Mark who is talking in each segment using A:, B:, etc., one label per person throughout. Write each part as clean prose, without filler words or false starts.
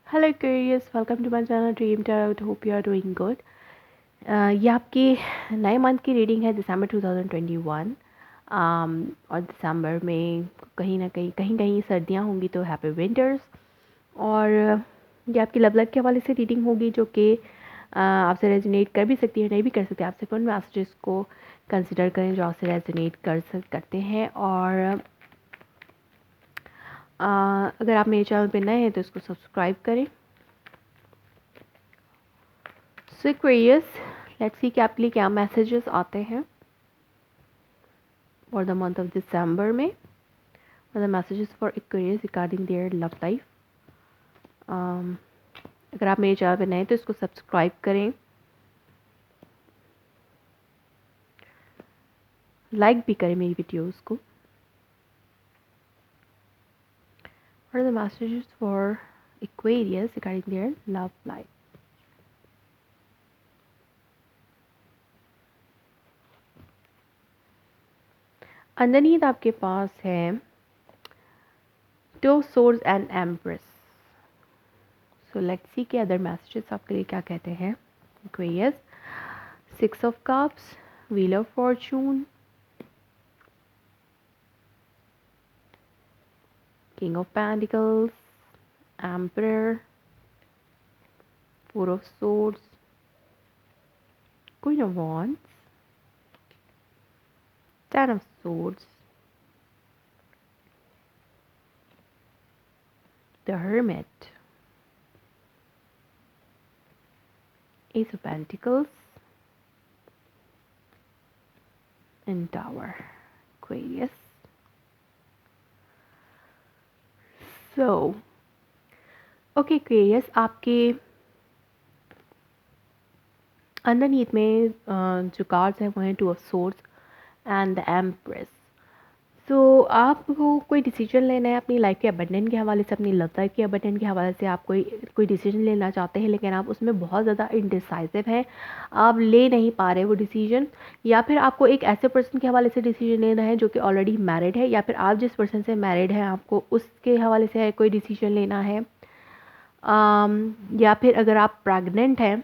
A: Hello curious, welcome to my channel Dream Tarot. Hope you are doing good. ये आपकी नए month की reading है दिसंबर 2021। और दिसंबर में कहीं ना कहीं कहीं सर्दियाँ होंगी तो हैप्पी विंटर्स। और ये आपकी लव लाइफ के हवाले से रीडिंग होगी जो कि आपसे रेजोनेट कर भी सकती है, नहीं भी कर सकती। आपसे कौन मैसेजेस को कंसिडर करें जो आपसे रेजोनेट करते हैं। और अगर आप मेरे चैनल पे नए हैं तो इसको सब्सक्राइब करें। सो क्यूरियस, लेट्स सी कि आपके लिए क्या मैसेजेस आते हैं for the month of December में। और the messages for Aquarius regarding their love life. अगर आप मेरे चैनल पे नए हैं तो इसको सब्सक्राइब करें, लाइक भी करें मेरी वीडियोस को। और the messages for Aquarius regarding their love life. Underneath आपके पास है two swords and empress. So let's see के अदर मैसेजेस आपके लिए क्या कहते हैं Aquarius. 6 of cups, wheel of fortune, King of Pentacles, Emperor, 4 of Swords, Queen of Wands, 10 of Swords, the Hermit, Ace of Pentacles, and Tower, Aquarius. So, okay Aquarius, आपके underneath में जो cards हैं वो हैं 2 of swords and the empress. So आपको कोई decision लेना है अपनी लाइफ के अबंडेंट के हवाले से, अपनी लव लाइफ के अबंडेंट के हवाले से। आप कोई डिसीजन लेना चाहते हैं लेकिन आप उसमें बहुत ज़्यादा इनडिसाइसिव हैं, आप ले नहीं पा रहे वो डिसीजन। या फिर आपको एक ऐसे पर्सन के हवाले से डिसीजन लेना है जो कि ऑलरेडी मैरिड है, या फिर आप जिस पर्सन से मैरिड हैं आपको उसके हवाले से कोई डिसीजन लेना है। या फिर अगर आप प्रेग्नेंट हैं,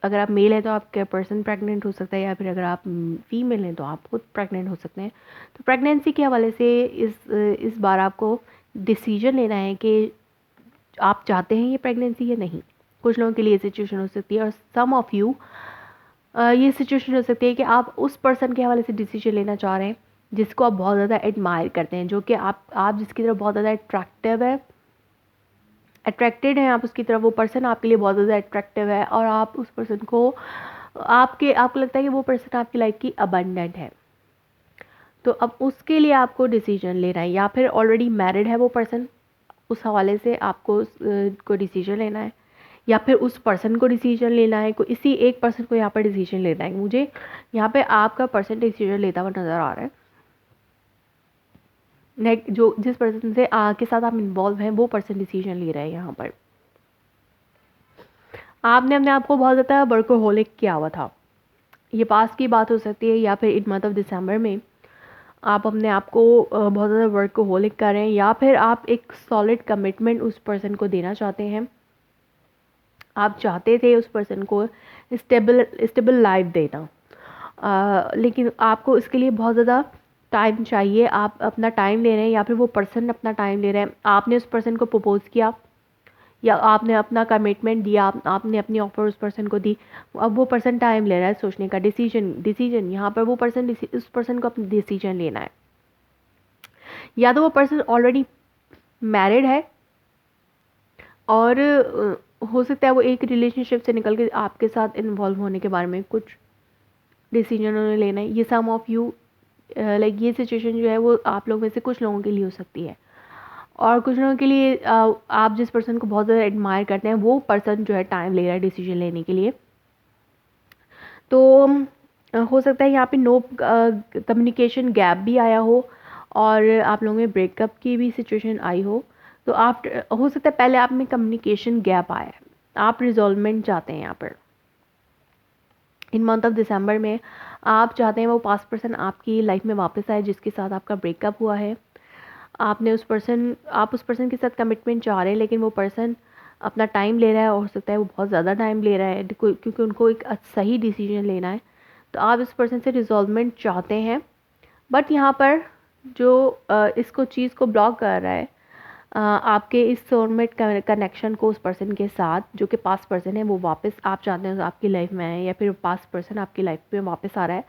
A: अगर आप मेल हैं तो आपका पर्सन प्रेग्नेंट हो सकता है, या फिर अगर आप फीमेल हैं तो आप खुद प्रेग्नेंट हो सकते हैं। तो प्रेगनेंसी के हवाले से इस बार आपको डिसीजन लेना है कि आप चाहते हैं ये प्रेगनेंसी या नहीं। कुछ लोगों के लिए सिचुएशन हो सकती है और सम ऑफ यू ये सिचुएशन हो सकती है कि आप उस पर्सन के हवाले से डिसीजन लेना चाह रहे हैं जिसको आप बहुत ज़्यादा एडमायर करते हैं, जो कि आप जिसकी तरफ बहुत ज़्यादा अट्रैक्टेड हैं आप उसकी तरफ। वो पर्सन आपके लिए बहुत ज़्यादा अट्रैक्टिव है और आप उस पर्सन को आपको लगता है कि वो पर्सन आपकी लाइफ की अबंडेंट है। तो अब उसके लिए आपको डिसीजन लेना है, या फिर ऑलरेडी मैरिड है वो पर्सन, उस हवाले से आपको को डिसीजन लेना है, या फिर उस पर्सन को डिसीजन लेना है। इसी एक पर्सन को यहाँ पर डिसीजन लेना है। मुझे यहाँ पे आपका पर्सन डिसीजन लेता हुआ नज़र आ रहा है। जो जिस पर्सन से के साथ आप इन्वॉल्व हैं वो पर्सन डिसीजन ले रहा है। यहाँ पर आपने अपने आप को बहुत ज़्यादा वर्कोहोलिक किया हुआ था। ये पास की बात हो सकती है, या फिर इन मंथ ऑफ दिसंबर में आप अपने आप को बहुत ज़्यादा वर्कोहोलिक कर रहे हैं, या फिर आप एक सॉलिड कमिटमेंट उस पर्सन को देना चाहते हैं। आप चाहते थे उस पर्सन को स्टेबल लाइफ देना, लेकिन आपको इसके लिए बहुत ज़्यादा टाइम चाहिए। आप अपना टाइम ले रहे हैं, या फिर वो पर्सन अपना टाइम ले रहे हैं। आपने उस पर्सन को प्रपोज किया या आपने अपना कमिटमेंट दिया, आपने अपनी ऑफर उस पर्सन को दी। अब वो पर्सन टाइम ले रहा है सोचने का। डिसीजन यहाँ पर वो पर्सन उस पर्सन को अपनी डिसीजन लेना है। या तो वो पर्सन ऑलरेडी मैरिड है और हो सकता है वो एक रिलेशनशिप से निकल के आपके साथ इन्वॉल्व होने के बारे में कुछ डिसीजन उन्होंने लेना है। ये सम ऑफ यू लाइक ये सिचुएशन जो है वो आप लोग में से कुछ लोगों के लिए हो सकती है, और कुछ लोगों के लिए आप जिस पर्सन को बहुत ज़्यादा एडमायर करते हैं वो पर्सन जो है टाइम ले रहा है डिसीजन लेने के लिए। तो हो सकता है यहाँ पे नो कम्युनिकेशन गैप भी आया हो और आप लोगों में ब्रेकअप की भी सिचुएशन आई हो। तो आप हो सकता है पहले आप में कम्युनिकेशन गैप आया है, आप रिजॉल्वमेंट चाहते हैं यहाँ पर इन मंथ ऑफ दिसंबर में। आप चाहते हैं वो पास्ट पर्सन आपकी लाइफ में वापस आए जिसके साथ आपका ब्रेकअप हुआ है। आप उस पर्सन के साथ कमिटमेंट चाह रहे हैं, लेकिन वो पर्सन अपना टाइम ले रहा है, और हो सकता है वो बहुत ज़्यादा टाइम ले रहा है क्योंकि उनको एक सही डिसीजन लेना है। तो आप इस पर्सन से रिजॉल्वमेंट चाहते हैं, बट यहाँ पर जो इसको चीज़ को ब्लॉक कर रहा है आपके इस सोलमेट कनेक्शन को उस पर्सन के साथ, जो कि पास्ट पर्सन है, वो वापस आप चाहते हैं आपकी लाइफ में आए, या फिर पास्ट पर्सन आपकी लाइफ में वापस आ रहा है।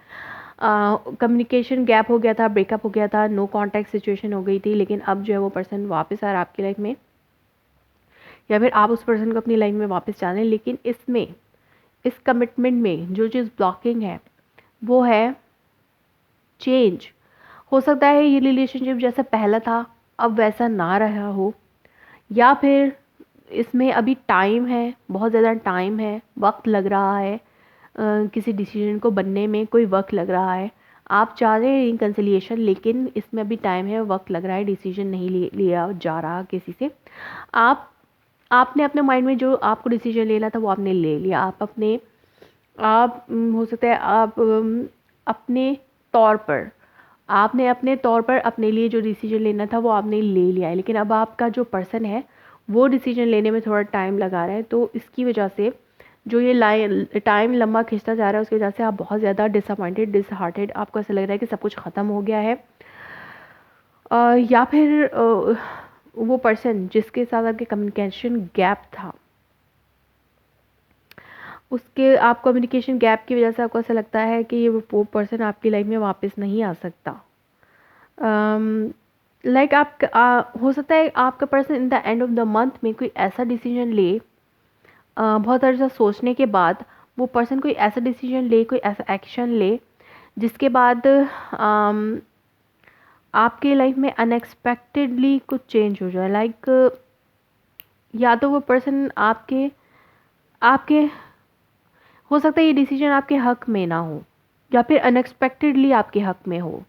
A: कम्युनिकेशन गैप हो गया था, ब्रेकअप हो गया था, नो कांटेक्ट सिचुएशन हो गई थी, लेकिन अब जो है वो पर्सन वापस आ रहा है आपकी लाइफ में, या फिर आप उस पर्सन को अपनी लाइफ में वापस चाहते हैं। लेकिन इसमें, इस कमिटमेंट में जो चीज़ ब्लॉकिंग है वो है चेंज। हो सकता है ये रिलेशनशिप जैसा पहला था अब वैसा ना रहा हो, या फिर इसमें अभी टाइम है, बहुत ज़्यादा टाइम है, वक्त लग रहा है, किसी डिसीजन को बनने में कोई वक्त लग रहा है। आप चाह रहे हैं रिकन्सिलिएशन, लेकिन इसमें अभी टाइम है, वक्त लग रहा है, डिसीजन नहीं लिया जा रहा किसी से। आपने अपने माइंड में जो आपको डिसीजन लेना था वो आपने ले लिया। हो सकता है आप अपने तौर पर अपने लिए जो डिसीजन लेना था वो आपने ले लिया है, लेकिन अब आपका जो पर्सन है वो डिसीजन लेने में थोड़ा टाइम लगा रहा है। तो इसकी वजह से जो ये टाइम लंबा खिंचता जा रहा है, उसकी वजह से आप बहुत ज़्यादा डिसहार्टेड, आपको ऐसा लग रहा है कि सब कुछ ख़त्म हो गया है। या फिर वो पर्सन जिसके साथ आपके कम्युनिकेशन गैप था, उसके आप कम्युनिकेशन गैप की वजह से आपको ऐसा लगता है कि वो पर्सन आपकी लाइफ में वापस नहीं आ सकता। लाइक हो सकता है आपका person in the end of the month में कोई ऐसा डिसीजन ले, बहुत अर्सा सोचने के बाद वो पर्सन कोई ऐसा डिसीजन ले, कोई ऐसा एक्शन ले, जिसके बाद आपके लाइफ में अनएक्सपेक्टेडली कुछ चेंज हो जाए। लाइक या तो वो पर्सन आपके आपके हो सकता है ये डिसीजन आपके हक में ना हो, या फिर अनएक्सपेक्टेडली आपके हक में हो।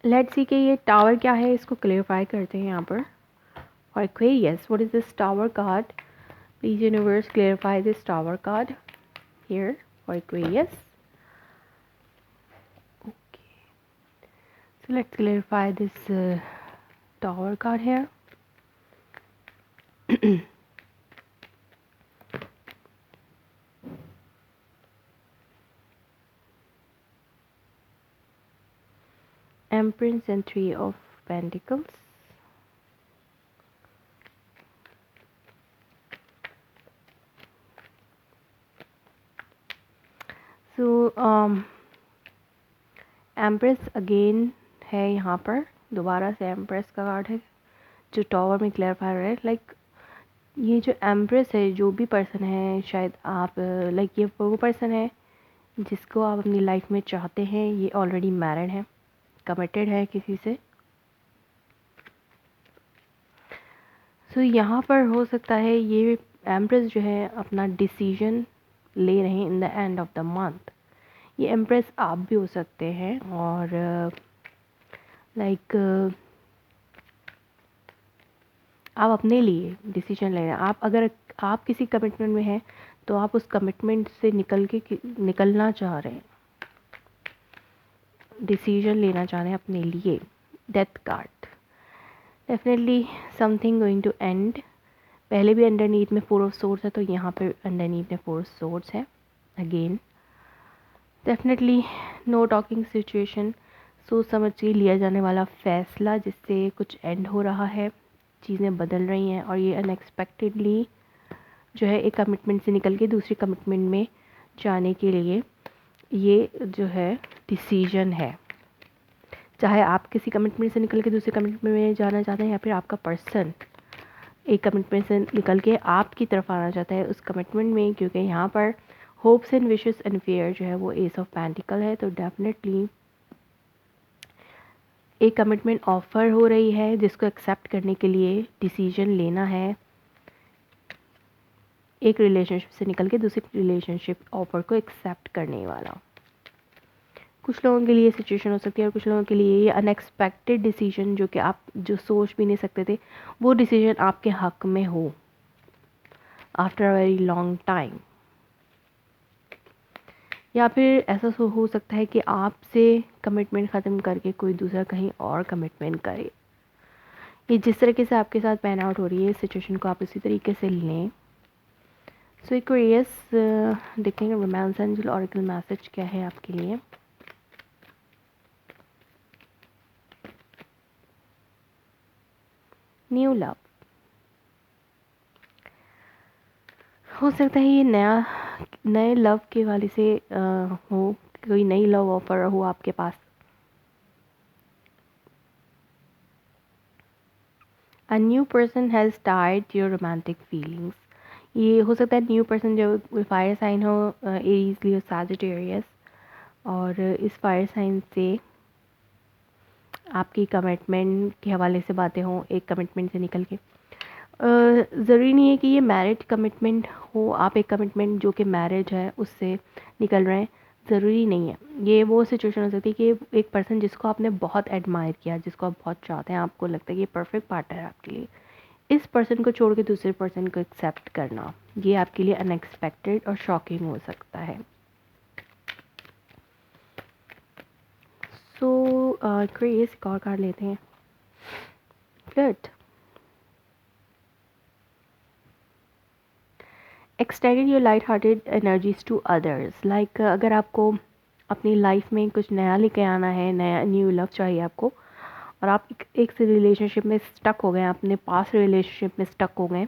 A: लेट्स सी कि ये टावर क्या है, इसको क्लेरिफाई करते हैं यहाँ पर। और Aquarius, what is this tower card? Please universe clarify this tower card here for Aquarius. Okay, so let's clarify this tower card here. Empress and Three of Pentacles. So empress again है यहाँ पर, दोबारा से empress का card है जो tower में clarify है। लाइक ये जो एम्प्रेस है, जो भी पर्सन है, शायद आप लाइक ये वो पर्सन है जिसको आप अपनी लाइफ में चाहते हैं, ये ऑलरेडी मैरिड है, कमिटेड है किसी से। सो यहाँ पर हो सकता है ये एम्प्रेस जो है अपना डिसीजन ले रहे हैं in the end of the month. ये एम्प्रेस आप भी हो सकते हैं, और लाइक आप अपने लिए डिसीजन ले रहे हैं। अगर आप किसी कमिटमेंट में हैं तो आप उस कमिटमेंट से निकलना चाह रहे हैं, डिसीजन लेना चाह रहे हैं अपने लिए। Death card, definitely something going to end. पहले भी अंडरनीथ में 4 ऑफ सोर्ड्स है, तो यहाँ पे अंडरनीथ में 4 ऑफ सोर्ड्स है again. Definitely know talking situation, सोच समझ के लिया जाने वाला फैसला जिससे कुछ एंड हो रहा है, चीज़ें बदल रही हैं, और ये अनएक्सपेक्टेडली जो है एक कमिटमेंट से निकल के दूसरी कमिटमेंट में जाने के लिए ये जो है डिसीजन है। चाहे आप किसी कमिटमेंट से निकल के दूसरी कमिटमेंट में जाना चाहते हैं, या फिर आपका पर्सन एक कमिटमेंट से निकल के आपकी तरफ आना चाहता है उस कमिटमेंट में, क्योंकि यहाँ पर hopes and wishes and fair जो है वो एस ऑफ पेंटिकल है। तो डेफिनेटली एक कमिटमेंट ऑफर हो रही है जिसको एक्सेप्ट करने के लिए डिसीजन लेना है, एक रिलेशनशिप से निकल के दूसरी रिलेशनशिप ऑफर को एक्सेप्ट करने वाला। कुछ लोगों के लिए सिचुएशन हो सकती है, और कुछ लोगों के लिए ये अनएक्सपेक्टेड डिसीजन जो कि आप जो सोच भी नहीं सकते थे, वो डिसीजन आपके हक में हो after a very long time. या फिर ऐसा हो सकता है कि आपसे कमिटमेंट ख़त्म करके कोई दूसरा कहीं और कमिटमेंट करे। ये जिस तरीके से आपके साथ पैन आउट हो रही है इस सिचुएशन को आप इसी तरीके से लें। सो एक्वेरियस, देखेंगे रोमांस एंजल ऑरेकल मैसेज क्या है आपके लिए। न्यू लव, हो सकता है ये नए लव के वाले से हो, कोई नई लव ऑफर हो आपके पास। A new person has start your romantic feelings. ये हो सकता है न्यू पर्सन जो फायर साइन हो, एरीज, लियो, सैजिटेरियस, और इस फायर साइन से आपकी कमिटमेंट के हवाले से बातें हों, एक कमिटमेंट से निकल के। ज़रूरी नहीं है कि ये मैरिड कमिटमेंट हो, आप एक कमिटमेंट जो कि मैरिज है उससे निकल रहे हैं, ज़रूरी नहीं है। ये वो सिचुएशन हो सकती है कि एक पर्सन जिसको आपने बहुत एडमायर किया, जिसको आप बहुत चाहते हैं, आपको लगता है कि ये परफेक्ट पार्टनर है आपके लिए, इस पर्सन को छोड़ के दूसरे पर्सन को एक्सेप्ट करना, ये आपके लिए अनएक्सपेक्टेड और शॉकिंग हो सकता है। सो क्रेज एक और कार्ड लेते हैं। Flirt, extended your light hearted energies to others. Like अगर आपको अपनी लाइफ में कुछ नया लेके आना है, नया न्यू लव चाहिए आपको, और आप एक से रिलेशनशिप में स्टक हो गए, अपने पास रिलेशनशिप में स्टक हो गए,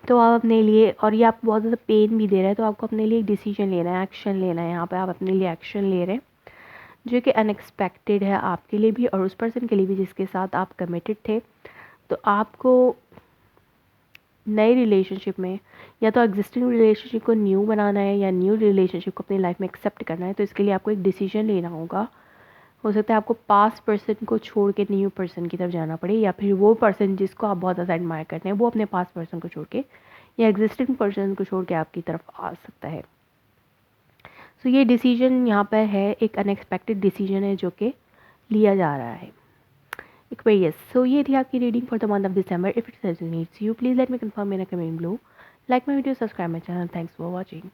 A: तो आप अपने लिए, और ये आपको बहुत ज़्यादा पेन भी दे रहा है, तो आपको अपने लिए एक डिसीजन लेना है, एक्शन लेना है। यहाँ पे आप अपने लिए एक्शन ले रहे हैं जो कि अनएक्सपेक्टेड है आपके लिए भी और उस पर्सन के लिए भी जिसके साथ आप कमिटेड थे। तो आपको नए रिलेशनशिप में या तो एग्जिस्टिंग रिलेशनशिप को न्यू बनाना है या न्यू रिलेशनशिप को अपनी लाइफ में एक्सेप्ट करना है, तो इसके लिए आपको एक डिसीजन लेना होगा। हो सकता है आपको पास्ट पर्सन को छोड़ के न्यू पर्सन की तरफ जाना पड़े, या फिर वो पर्सन जिसको आप बहुत ज़्यादा एडमायर करते हैं वो अपने पास्ट पर्सन को छोड़ के या एग्जिस्टिंग पर्सन को छोड़ के आपकी तरफ आ सकता है। सो ये डिसीजन यहाँ पर है, एक अनएक्सपेक्टेड डिसीजन है जो कि लिया जा रहा है। Aquarius. So ये थी आपकी reading for the month of December. If it resonates you please let me confirm in a comment below. Like my video, subscribe my channel. Thanks for watching.